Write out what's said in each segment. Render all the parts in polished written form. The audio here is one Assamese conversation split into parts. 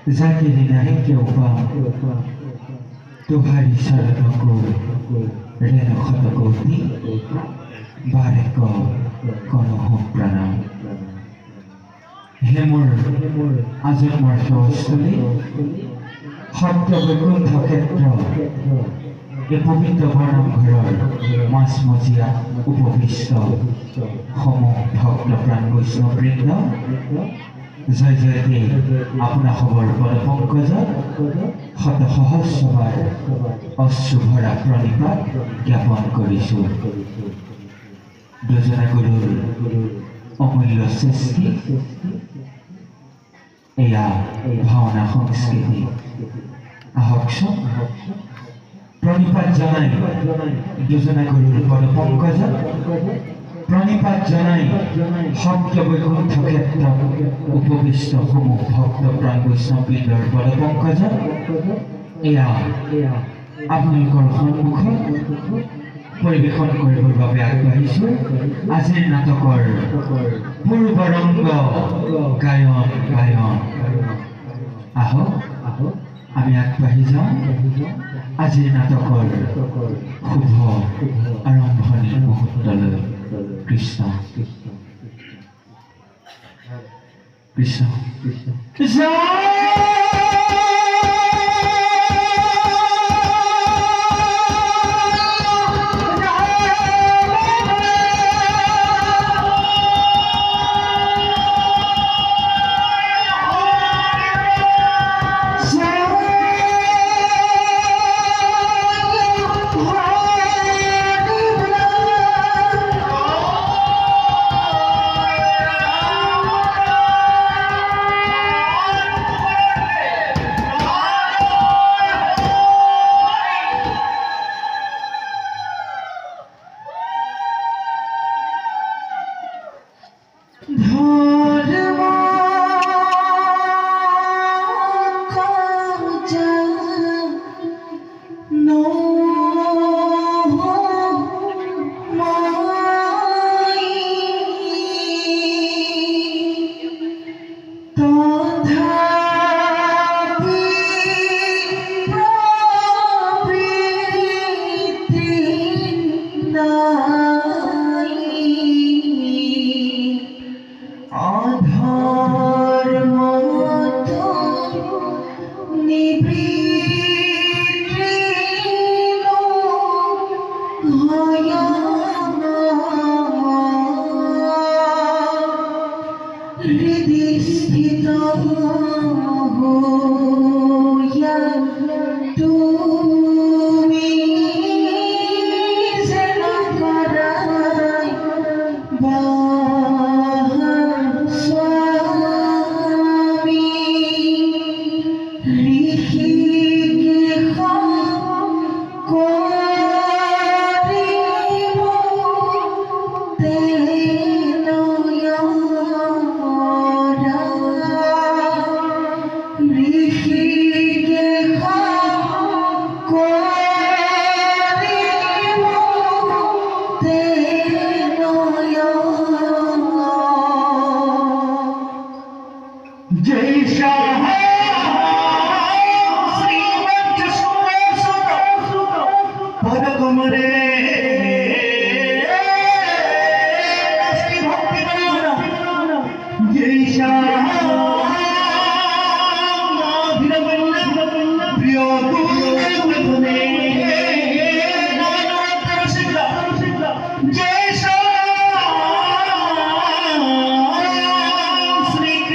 जाके नहीं क्यों तुम्हारी शरणों को रेणु खत कोती बारे को कोनो हो प्रणाम हेमुर आजन्মৰ সহস্থলী সত্য বৈকুণ্ঠ ক্ষেত্ৰ এই পবিত্ৰ বৰনামঘৰৰ মাছমজিয়া উপবিষ্ট সমূহ ভক্ত প্ৰাণ বৈষ্ণৱবৃন্দ জয় জয়তে আপোনাৰ খবৰ পদ পংকজত শত সহস্ৰবাৰ অশ্ৰুভৰা প্ৰণিপাত জ্ঞাপন কৰিছোঁ। দুজনা গুৰুৰ অমূল্য সৃষ্টি এয়া ভাওনা সংস্কৃতি আহকচোন প্ৰণিপাত জনাই দুজনা গুৰুৰ পদ পংকজত প্ৰণিপাত জনাই সত্য বৈকুণ্ঠ ক্ষেত্ৰ উপবিষ্ট সমূহ ভক্ত প্ৰাণ বৈষ্ণৱবৃন্দৰ পদ পংকজত এয়া আপোনালোকৰ সন্মুখত পৰিৱেশন কৰিবৰ বাবে আগবাঢ়িছোঁ আজিৰ নাটকৰ পূৰ্বৰংগ গায়ন আহক আমি আগবাঢ়ি যাওঁ আজিৰ নাটকৰ শুভ আৰম্ভণিৰ মুহূৰ্তলৈ। Krishna Krishna Krishna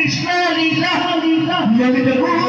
Krishna Lila